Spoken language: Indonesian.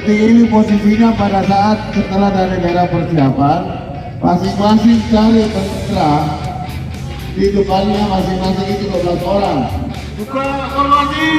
detik ini posisinya pada saat setelah dari daerah persiapan masing-masing cari pengendara di depannya masing-masing itu 12 orang. Buka formasi.